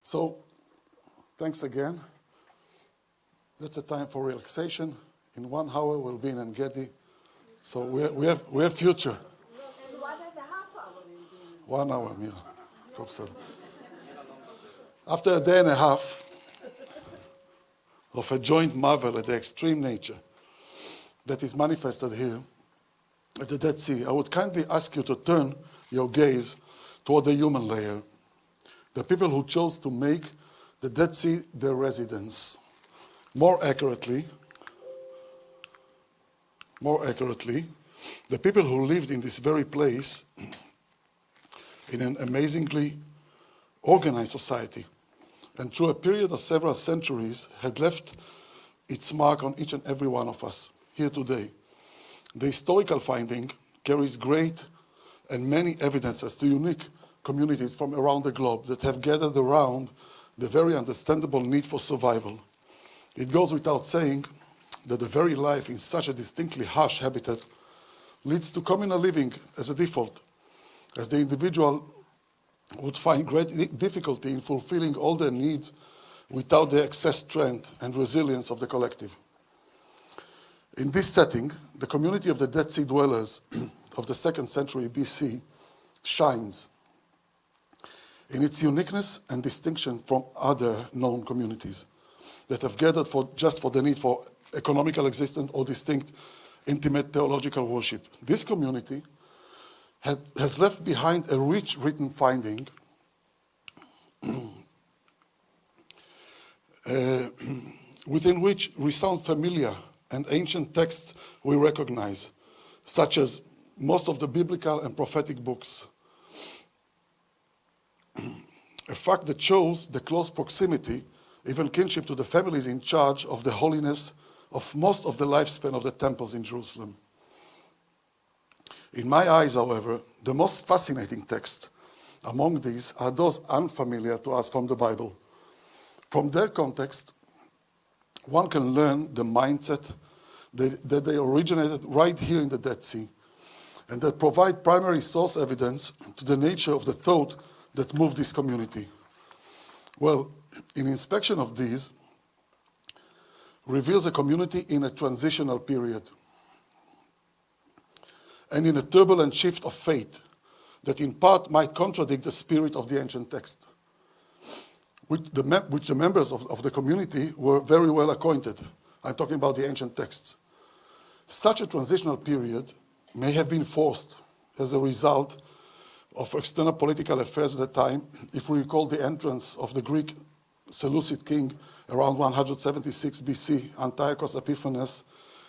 So, thanks again. That's a time for relaxation. In 1 hour, we'll be in Engedi. So we have future. And 1.5 hours will be. 1 hour, Mira. Hope so. After a day and a half of a joint marvel at the extreme nature that is manifested here at the Dead Sea, I would kindly ask you to turn your gaze toward the human layer, the people who chose to make the Dead Sea their residence. More accurately, the people who lived in this very place in an amazingly organized society, and through a period of several centuries had left its mark on each and every one of us here today. The historical finding carries great and many evidences to unique communities from around the globe that have gathered around the very understandable need for survival. It goes without saying that the very life in such a distinctly harsh habitat leads to communal living as a default, as the individual would find great difficulty in fulfilling all their needs without the excess strength and resilience of the collective. In this setting, the community of the Dead Sea dwellers of the 2nd century BC shines in its uniqueness and distinction from other known communities that have gathered just for the need for economical existence or distinct, intimate theological worship. This community has left behind a rich written finding within which resound familiar and ancient texts we recognize, such as most of the biblical and prophetic books. A fact that shows the close proximity, even kinship, to the families in charge of the holiness of most of the lifespan of the temples in Jerusalem. In my eyes, however, the most fascinating texts among these are those unfamiliar to us from the Bible. From their context, one can learn the mindset that they originated right here in the Dead Sea, and that provide primary source evidence to the nature of the thought that moved this community. Well, an inspection of these reveals a community in a transitional period and in a turbulent shift of fate that in part might contradict the spirit of the ancient text, which the members of the community were very well acquainted. I'm talking about the ancient texts. Such a transitional period may have been forced as a result of external political affairs at the time, if we recall the entrance of the Greek Seleucid king around 176 BC, Antiochus Epiphanes,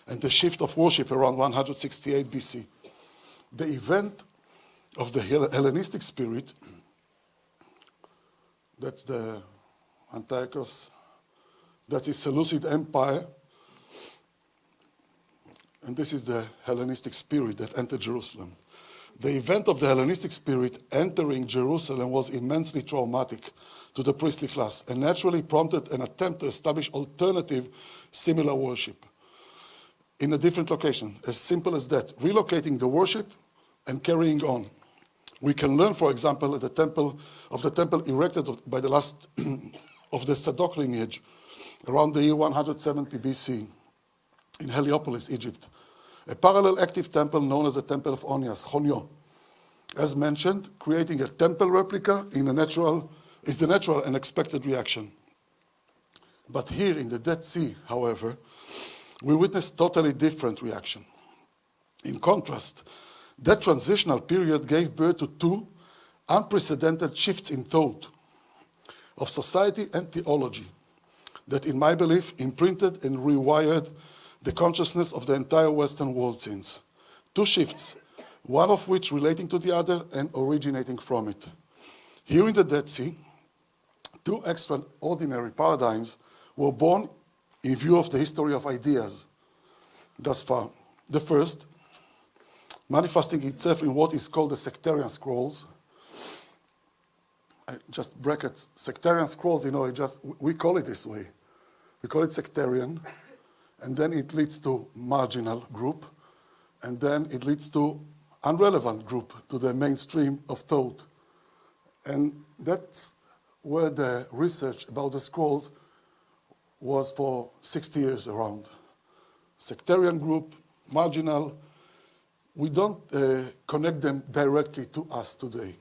and the shift of worship around 168 BC. The event of the Hellenistic spirit, that's the Antiochus, that's the Seleucid Empire, and this is the Hellenistic spirit that entered Jerusalem. The event of the Hellenistic spirit entering Jerusalem was immensely traumatic to the priestly class and naturally prompted an attempt to establish alternative similar worship in a different location, as simple as that, relocating the worship and carrying on. We can learn, for example, at the temple erected by the last of the Sadoc lineage around the year 170 BC in Heliopolis, Egypt, a parallel active temple known as the Temple of Onias, Chonio. As mentioned, creating a temple replica is the natural and expected reaction. But here in the Dead Sea, however, we witness totally different reaction. In contrast, that transitional period gave birth to two unprecedented shifts in thought of society and theology that, in my belief, imprinted and rewired the consciousness of the entire Western world since. Two shifts, one of which relating to the other and originating from it. Here in the Dead Sea, two extraordinary paradigms were born in view of the history of ideas thus far. The first, manifesting itself in what is called the sectarian scrolls. Just brackets, sectarian scrolls, we call it this way. We call it sectarian, and then it leads to marginal group, and then it leads to unrelevant group, to the mainstream of thought. And that's where the research about the scrolls was for 60 years around. Sectarian group, marginal. We don't connect them directly to us today.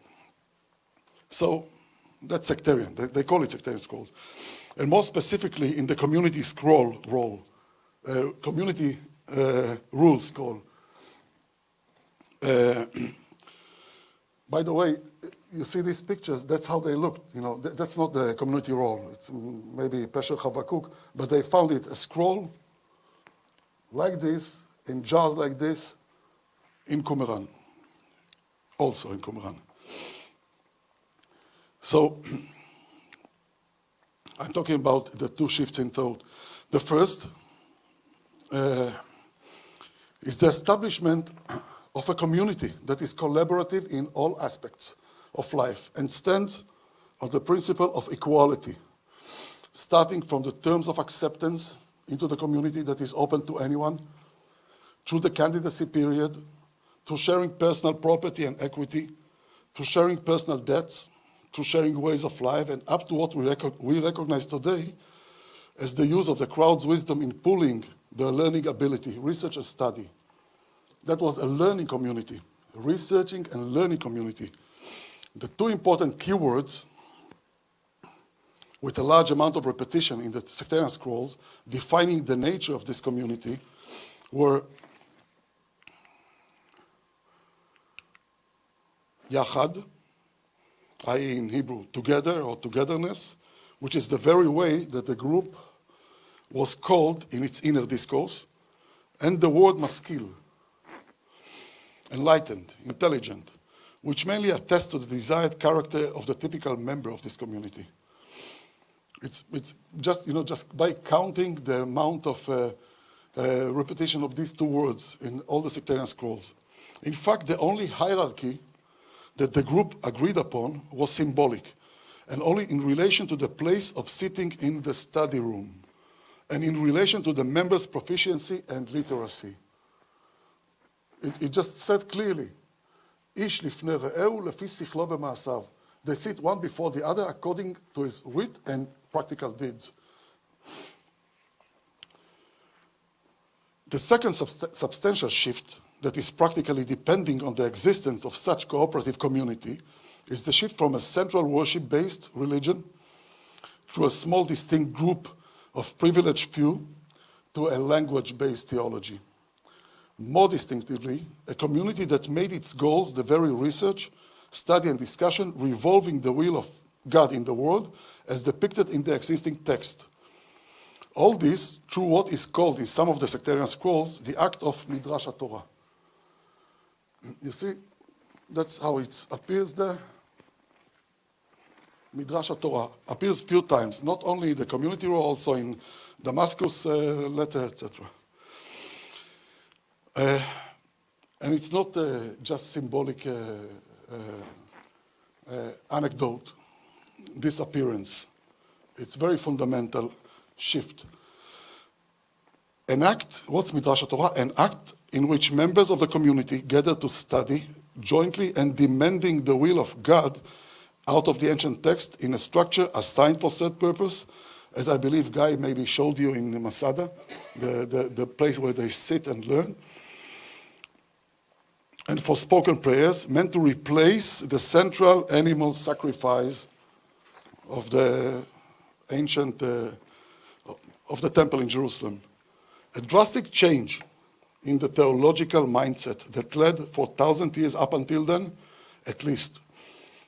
So that's sectarian. They call it sectarian scrolls. And more specifically, in the community scroll role, community rules scroll. By the way, you see these pictures, that's how they looked. You know, that's not the community roll. It's maybe Pesher Chavakuk, but they found it a scroll like this, in jars like this, in Qumran, also in Qumran. So I'm talking about the two shifts in thought. The first is the establishment of a community that is collaborative in all aspects of life and stands on the principle of equality, starting from the terms of acceptance into the community that is open to anyone, through the candidacy period, to sharing personal property and equity, to sharing personal debts, to sharing ways of life, and up to what we recognize today as the use of the crowd's wisdom in pooling their learning ability, research and study. That was a learning community, researching and learning community. The two important keywords with a large amount of repetition in the sectarian scrolls defining the nature of this community were yachad, i.e. in Hebrew, together or togetherness, which is the very way that the group was called in its inner discourse, and the word maskil, enlightened, intelligent, which mainly attests to the desired character of the typical member of this community. It's just, just by counting the amount of repetition of these two words in all the sectarian scrolls. In fact, the only hierarchy that the group agreed upon was symbolic, and only in relation to the place of sitting in the study room, and in relation to the members' proficiency and literacy. It just said clearly, Ish lifnei re'eu lefi sichlo v'ma'asav. They sit one before the other according to his wit and practical deeds. The second substantial shift that is practically depending on the existence of such cooperative community is the shift from a central worship-based religion through a small distinct group of privileged few to a language-based theology. More distinctively, a community that made its goals the very research, study, and discussion revolving the will of God in the world as depicted in the existing text. All this through what is called in some of the sectarian scrolls the act of Midrash HaTorah. You see, that's how it appears there. Midrash HaTorah appears few times, not only in the community role, also in Damascus letter, etc. And it's not just symbolic anecdote, this appearance. It's very fundamental shift. An act, what's Midrash HaTorah? An act in which members of the community gather to study jointly and demanding the will of God out of the ancient text in a structure assigned for said purpose, as I believe Guy maybe showed you in Masada, the place where they sit and learn. And for spoken prayers meant to replace the central animal sacrifice of the ancient, of the temple in Jerusalem. A drastic change in the theological mindset that led for 1,000 years up until then, at least.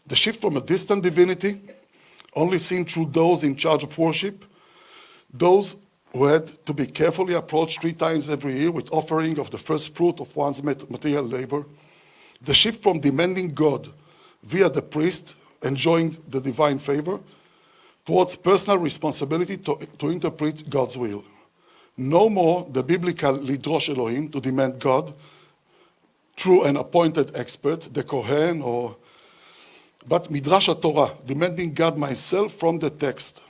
The shift from a distant divinity, only seen through those in charge of worship, those who had to be carefully approached 3 times every year with offering of the first fruit of one's material labor. The shift from demanding God via the priest enjoying the divine favor towards personal responsibility to interpret God's will. No more the biblical lidrosh Elohim, to demand God through an appointed expert, the Kohen, but Midrash HaTorah, demanding God myself from the text.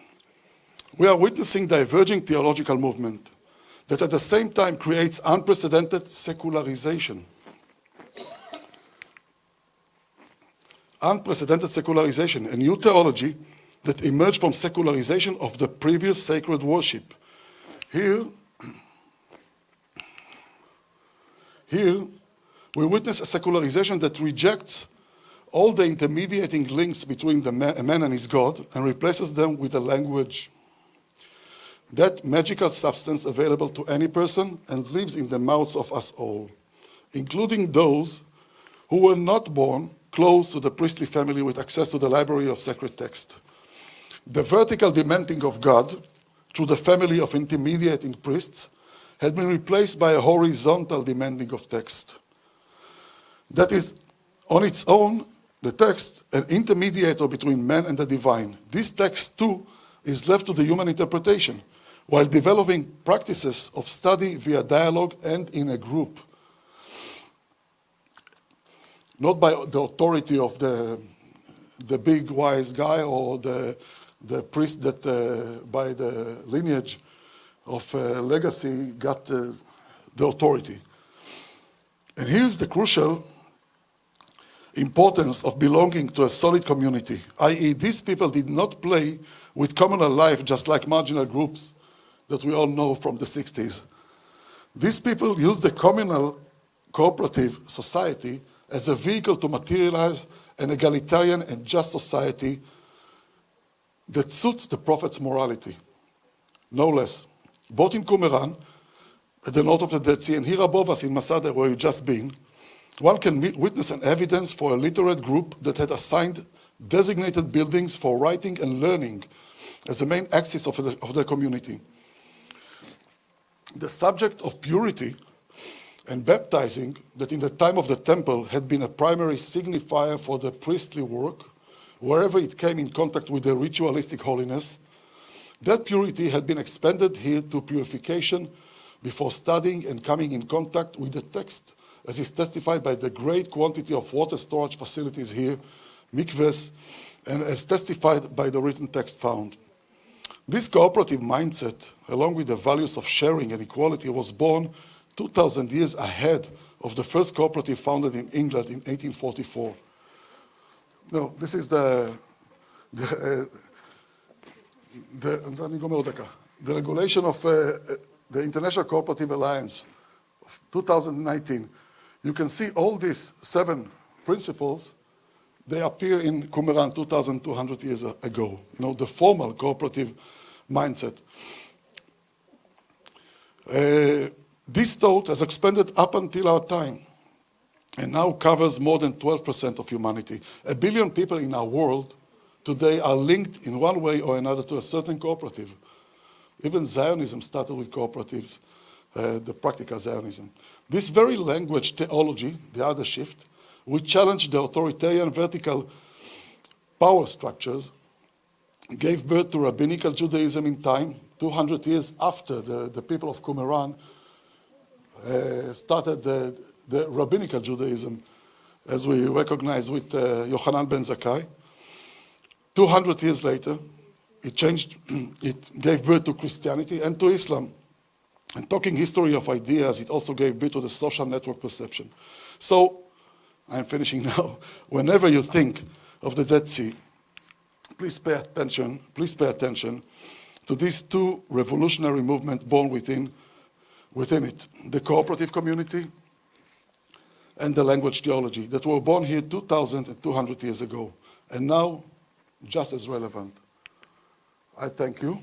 We are witnessing diverging theological movement that at the same time creates unprecedented secularization. Unprecedented secularization, a new theology that emerged from secularization of the previous sacred worship. Here, we witness a secularization that rejects all the intermediating links between the man and his God and replaces them with a language, that magical substance available to any person and lives in the mouths of us all, including those who were not born close to the priestly family with access to the library of sacred text. The vertical demanding of God through the family of intermediating priests had been replaced by a horizontal demanding of text. That is, on its own, the text, an intermediator between man and the divine. This text, too, is left to the human interpretation, while developing practices of study via dialogue and in a group. Not by the authority of the big wise guy or the priest that by the lineage of legacy got the authority. And here's the crucial importance of belonging to a solid community, i.e. these people did not play with communal life just like marginal groups that we all know from the 60s. These people used the communal cooperative society as a vehicle to materialize an egalitarian and just society that suits the prophet's morality, no less. Both in Qumran, at the north of the Dead Sea, and here above us in Masada, where you've just been, one can witness an evidence for a literate group that had assigned designated buildings for writing and learning as the main axis of the community. The subject of purity and baptizing, that in the time of the temple had been a primary signifier for the priestly work, wherever it came in contact with the ritualistic holiness, that purity had been expanded here to purification before studying and coming in contact with the text, as is testified by the great quantity of water storage facilities here, mikvahs, and as testified by the written text found. This cooperative mindset, along with the values of sharing and equality, was born 2,000 years ahead of the first cooperative founded in England in 1844. No, this is the regulation of the International Cooperative Alliance of 2019. You can see all these 7 principles, they appear in Qumran 2,200 years ago. You know, the formal cooperative mindset. This thought has expanded up until our time and now covers more than 12% of humanity. 1 billion people in our world today are linked in one way or another to a certain cooperative. Even Zionism started with cooperatives, the practical Zionism. This very language theology, the other shift, which challenged the authoritarian vertical power structures, gave birth to rabbinical Judaism in time, 200 years after the people of Qumran started the rabbinical Judaism, as we recognize with Yochanan ben Zakkai. 200 years later, it changed, it gave birth to Christianity and to Islam. And talking history of ideas, it also gave birth to the social network perception. So, I'm finishing now. Whenever you think of the Dead Sea, please pay attention to these 2 revolutionary movements born within it. The cooperative community and the language theology that were born here 2,200 years ago, and now just as relevant. I thank you.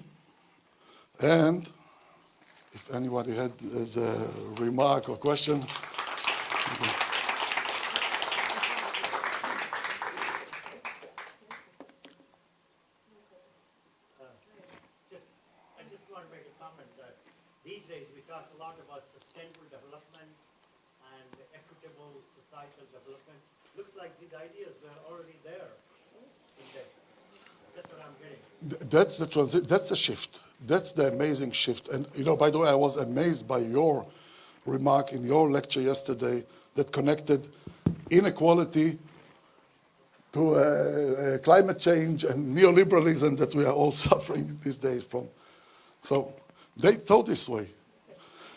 And if anybody has a remark or question. I just want to make a comment that these days we talk a lot about sustainable development and equitable societal development. Looks like these ideas were already there in this. That's what I'm getting. That's the shift. That's the amazing shift. And you know, by the way, I was amazed by your remark in your lecture yesterday that connected inequality to climate change and neoliberalism that we are all suffering these days from. So they thought this way.